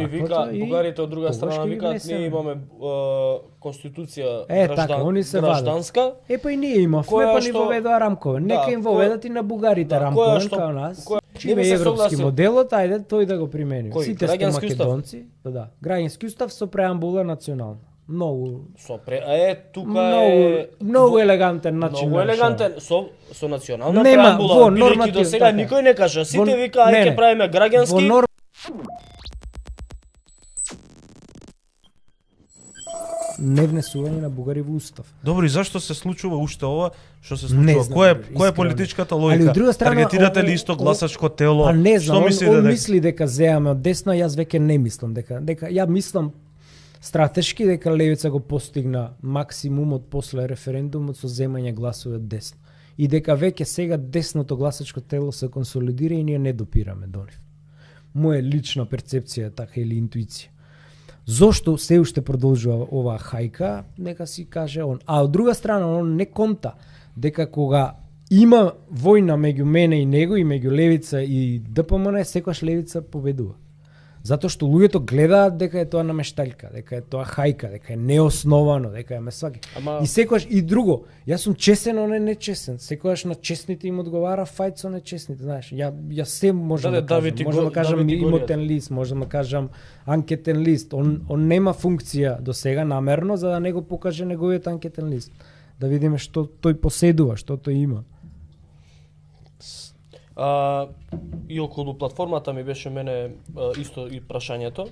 И вика, бугарите од друга страна викаат, ние имаме конституција гражданска. Па и ние имавме, па ни воведоа рамкове. Нека им воведат и на бугарите рамкове као нас. Чиме европски моделот, ајде тој да го примени. Сите сте македонци. Да. Граѓански устав со преамбула национална. Многу тука е многу елегантен начин. Многу елегантен со национална преамбула. Бидејќи до сега никој не кажа, сите вика ајде ќе правиме граѓански. Не внесување на бугари во устав. Добро, и зашто се случува уште ова? Што се случува? Која е политичката логика? Таргетирате ли исто гласачко тело? А не знам, он мисли дека земаме од десно, јас веќе не мислам дека ја мислам стратешки дека левица го постигна максимумот после референдумот со земање гласови од десно. И дека веќе сега десното гласачко тело се консолидира и ние не допираме до нив. Моја лична перцепција така или интуиција. Зошто се уште продолжува оваа хајка, нека си каже он. А од друга страна, он не конта дека кога има војна меѓу мене и него и меѓу левица и ДПМН, секогаш левица победува. Затоа што луѓето гледаат дека е тоа намешталка, дека е тоа хајка, дека е неосновано, дека е месваки. И секогаш и друго, јас сум честен, он е нечестен. Секогаш на честните им одговара фајт со нечестните, знаеш. Ја се можам да кажам, можам да кажам имотен лист, можам да кажам анкетен лист. Он нема функција до сега намерно за да не го покаже неговиот анкетен лист. Да видиме што тој поседува, што тој има. И околу платформата ми беше мене исто и прашањето.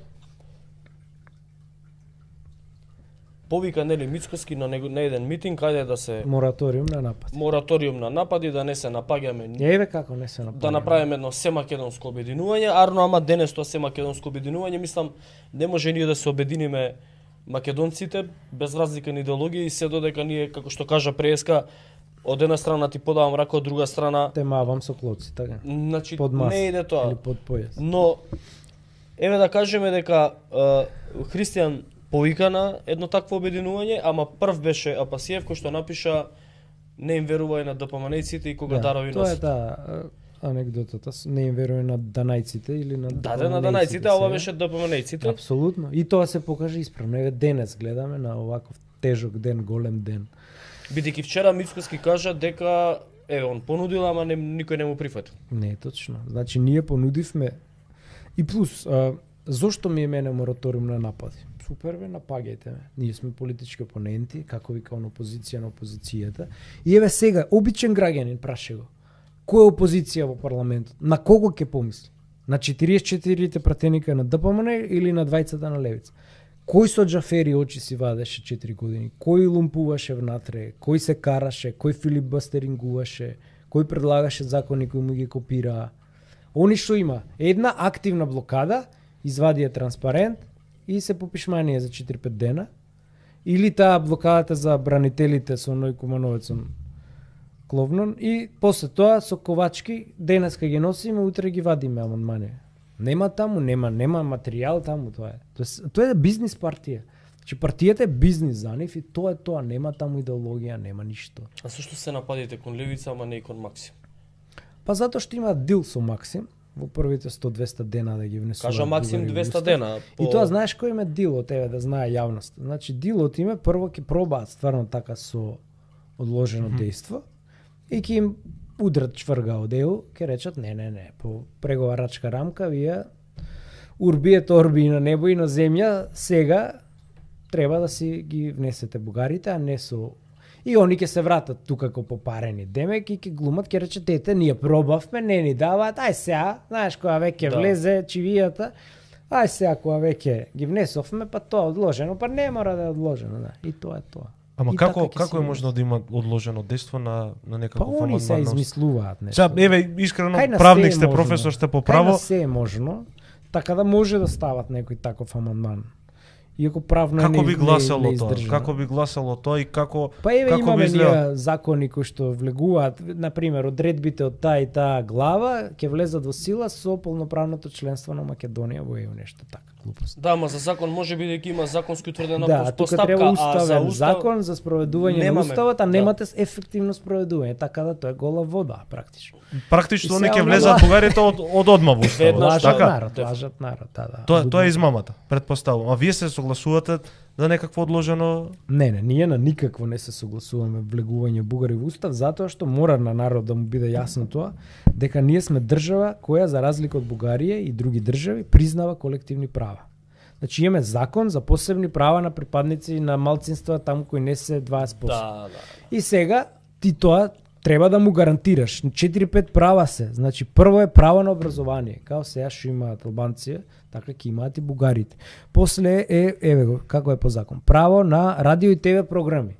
Повика нели Мицкоски на еден митинг каде да се мораториум на напади. Мораториум на напади, да не се напаѓаме. Еве како не се напаѓаме. Да направиме едно семакедонско обединување, арно ама денес тоа семакедонско обединување, мислам не може ние да се обединиме македонците без разлика на идеологија и се додека ние како што кажа преска од една страна ти подавам рака, од друга страна те мавам со клоци, така. Значи под мас, не иде тоа. Или под појас. Но еве да кажеме дека Христијан повика на едно такво обединување, ама прв беше Апасиев кој што напиша не им верувај на ДПМН-ците и кога дарови носат. Тоа е анегдотата, не им верувај на данајците или на ДПМН-ците. На данајците, а ова беше ДПМН-ците. Апсолутно. И тоа се покажа исправно. Еве денес гледаме на оваков тежок ден, голем ден. Бидејќи вчера Мицкоски кажа дека он понудил, ама никој не му прифатил. Не е точно. Значи ние понудивме и плюс зошто ми е мене мораториум на напади? Супер бе, напагајте ме. Ние сме политички опоненти, како вика он опозиција на опозицијата. И еве сега обичен граѓанин праша го. Која е опозиција во парламентот? На кого ќе помисли? На 44 пратеника на ДПМН или на двајцата на левица? Кој со Џафери очи си вадеше 4 години? Кој лумпуваше внатре? Кој се караше? Кој филибастерингуваше? Кој предлагаше закони кои му ги копираа? Они што има? Една активна блокада, извадија транспарент и се попишманија за 4-5 дена. Или таа блокадата за бранителите со Ној Кумановецом Кловнон и после тоа со ковачки денеска ги носиме, утре ги вадиме амандмани. Нема таму, нема материјал таму, тоа е. Тоа е бизнис партија. Значи партијата е бизнис за нив и тоа е тоа, нема таму идеологија, нема ништо. А зашто се нападите кон левица, ама не и кон Максим? Па затоа што има дил со Максим во првите 100-200 дена да ги внесува. Кажа Максим 200 дена. И тоа знаеш кој има дил од тебе да знае јавност. Значи дилот име прво ќе пробаат стварно така со одложено дејство и ќе им удрат чврга од ЕУ, ќе речат не, по преговарачка рамка вие урби ет орби и на небо и на земја, сега треба да си ги внесете бугарите, а не со... И они ќе се вратат тука како попарени. Демек и ќе глумат, ќе речат ете, ние пробавме, не ни даваат, ај сега, знаеш кога веќе влезе чивијата, ај сега кога веќе ги внесовме, па тоа одложено, па не мора да е одложено, да. И тоа е тоа. Ама како е можно да има одложено дејство на некаков амандман? Па они се измислуваат нешто. Сега, еве, искрено, правник сте, професор сте по право. Кај на се е можно, така да може да стават некој таков амандман. Иако правно Како би гласало не тоа? Како би гласало тоа и како па еве како имаме би изгледало? ние закони кои што влегуваат, на пример, одредбите од таа и таа глава ќе влезат во сила со полноправното членство на Македонија во ЕУ, нешто така, глупост. Да, ма за закон може би дека има законски утврдена Да, тука постапка, треба а за уставен устав закон за спроведување на немаме. уставот, а Да. немате ефективно спроведување, така да тоа е гола вода практично. Практично И не сега ќе влезат онова- бугарите од одма во уставот, Веднаш, Лажат така? народ, лажат народ, да. Тоа е измамата, претпоставувам. А вие се согласувате за некакво одложено? Не, ние на никакво не се согласуваме влегување бугари во устав, затоа што мора на народ да му биде јасно тоа, дека ние сме држава која за разлика од Бугарија и други држави признава колективни права. Значи имаме закон за посебни права на припадници на малцинства таму кои не се 20%. Да. И сега ти тоа треба да му гарантираш. 4-5 права се. Значи прво е право на образование, као сега што имаат албанци, така ќе имаат и бугарите. После е еве го како е по закон. Право на радио и ТВ програми.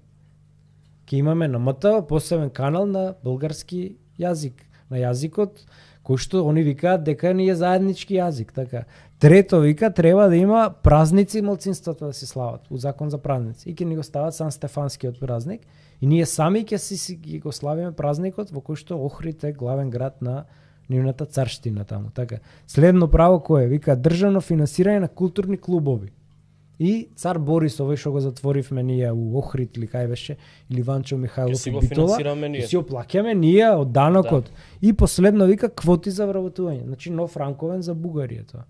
Ќе имаме на МТВ посебен канал на бугарски јазик, на јазикот кој што они викаат дека ни е заеднички јазик, така. Трето вика треба да има празници малцинствата да се слават, у закон за празници. И ќе ни го стават Сан Стефанскиот празник и ние сами ќе го славиме празникот во кој што Охрид е главен град на нивната царштина таму, така. Следно право кое вика државно финансирање на културни клубови. И цар Борис, овој што го затворивме ние у Охрид или кај беше, или Ванчо Ќе Михајлов си и го Битола, финансираме ние. ќе си го плаќаме ние од данокот. И последно вика квоти за вработување, значи нов ранковен за Бугарија тоа.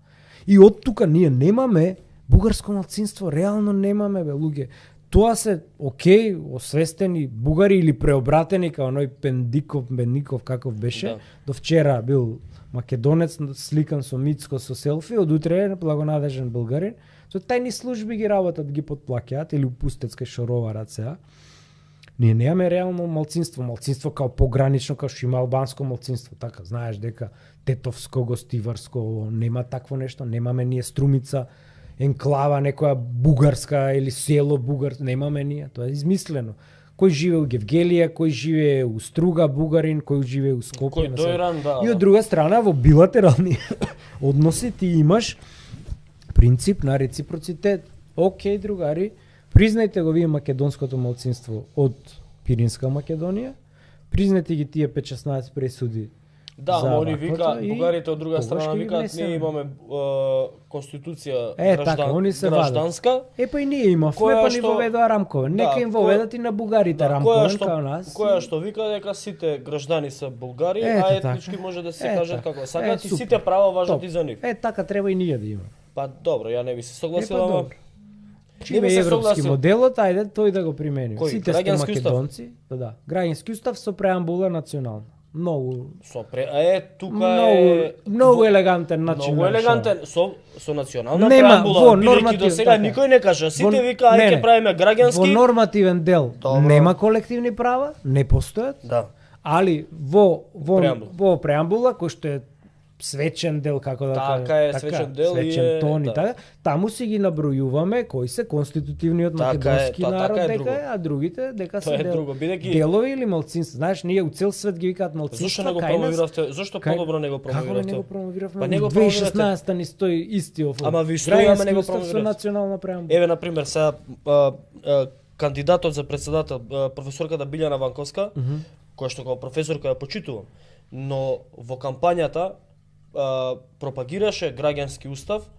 И од тука ние немаме бугарско малцинство, реално немаме бе луѓе. Тоа се окей, освестени бугари или преобратени као оној Бендиков каков беше. Да. До вчера бил македонец сликан со Мицко со селфи, од утре е благонадежен булгарин. Со тајни служби ги работат, ги потплаќаат или упустец кај шороварат сега. Ние немаме реално малцинство, малцинство као погранично, као што има албанско малцинство, така, знаеш дека тетовско, гостиварско, нема такво нешто, немаме ние Струмица, енклава некоја бугарска или село бугарско, немаме ние, тоа е измислено. Кој живее у Гевгелија, кој живее у Струга бугарин, кој живее у Скопје. Кој дојран, да. И од друга страна во билатерални односи ти имаш принцип на реципроцитет. Океј, другари, признајте го вие македонското малцинство од Пиринска Македонија, признајте ги тие 5-16 пресуди. Да, за ама они ваквото вика, и бугарите од друга тогаш страна ќе ги викаат, внесеме. ние имаме конституција така, они се гражданска, Па и ние имавме, Која па ни што- воведоа рамкове. Нека Да, им воведат и на бугарите да, рамкове, као нас. која што вика дека сите граждани се булгари, Ете, а така. етнички може да се Е, кажат така. како сакаат и супер. сите права важат Топ. и за нив. Така треба и ние да имаме. Па добро, ја не би се Па согласила, ама добро. не Име би се европски согласил. моделот, ајде тој да го примениме. Кој? Сите сте Граѓански устав? македонци, да. Граѓански устав со преамбула национална. Многу Тука е многу елегантен начин. многу на елегантен со национална Нема, преамбула, во бидејќи норматив, до сега така. никој не кажа, сите Во- вика ај не, ќе не. правиме Во граѓански. нормативен дел Добро. нема колективни права, не постојат, Да. али во Преамбула. во преамбула кој што е свечен дел, како да Така кажем, е, свечен дел и свечен е, тон и да. така, таму си ги набројуваме кои се конститутивниот Така е, македонски тоа народ така е дека друго. е, а другите дека Тоа се е друго, бидејќи делови или малцинства. Знаеш, ние у цел свет ги викаат зошто малцинства, не го кај нас промовиравте? Зошто кај- подобро не го Како не промовиравте? го промовиравме? Па не го 2016 ни стои исти оф. Ама ви стои, ама не го Граѓански устав со промовиравте. национална преамбула. Еве на пример сега кандидатот за председател професорката Билјана Ванковска, која што како професорка ја почитувам, но во кампањата пропагираше граѓански устав,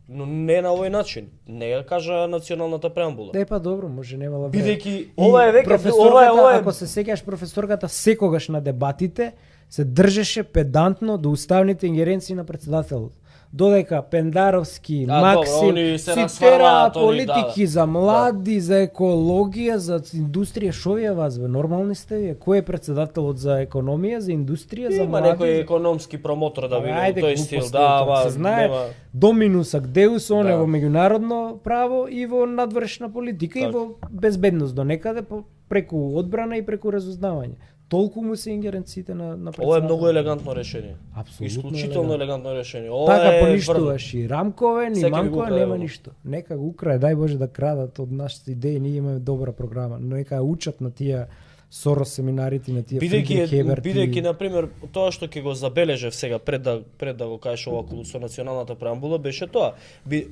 но не на овој начин. Не ја кажа националната преамбула. Па добро, може немала време. Бидејќи И ова е веќе професорката, ова е ако се сеќаш професорката секогаш на дебатите се држеше педантно до уставните ингеренции на председателот. Додека Пендаровски, добро, Максим, они се цитера расфрлаат, они, политики да. за млади, за екологија, за индустрија, шо ви е вас, бе? Нормални сте вие? Кој е председателот за економија, за индустрија, за Има млади? некој економски промотор да биде Ајде, во тој стил, глупости, да, тоа ама се знае. нема. Доминус ак деус, он е Да. во меѓународно право и во надвршна политика и Така. во безбедност до некаде преку одбрана и преку разузнавање. Толку му се ингеренциите на Ова е председател. многу елегантно решение. Апсолутно Исклучително елегантно решение. Ова Така е поништуваш и рамкове, ни Секој го манкове, украде нема ово. ништо. Нека го украде, дај Боже да крадат од нашите идеи, ние имаме добра програма, но нека ја учат на тие Сорос семинарите на тие бидејќи на пример тоа што ќе го забележев сега пред да го кажеш ова со националната преамбула беше тоа.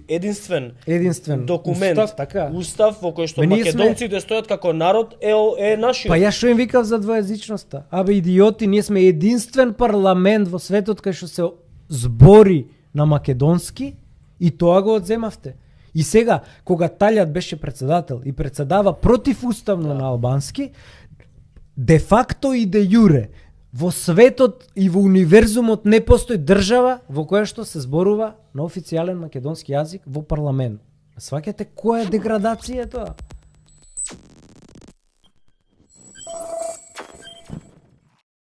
Единствен документ, устав во кој што македонците стојат како народ е нашиот. Па ја што им викав за двојазичноста? Абе идиоти, ние сме единствен парламент во светот кај што се збори на македонски и тоа го одземавте. И сега, кога Талјат беше председател и председава противуставно на албански, де факто и де јуре, во светот и во универзумот не постои држава во која што се зборува на официјален македонски јазик во парламент. Сваќате која деградација е тоа?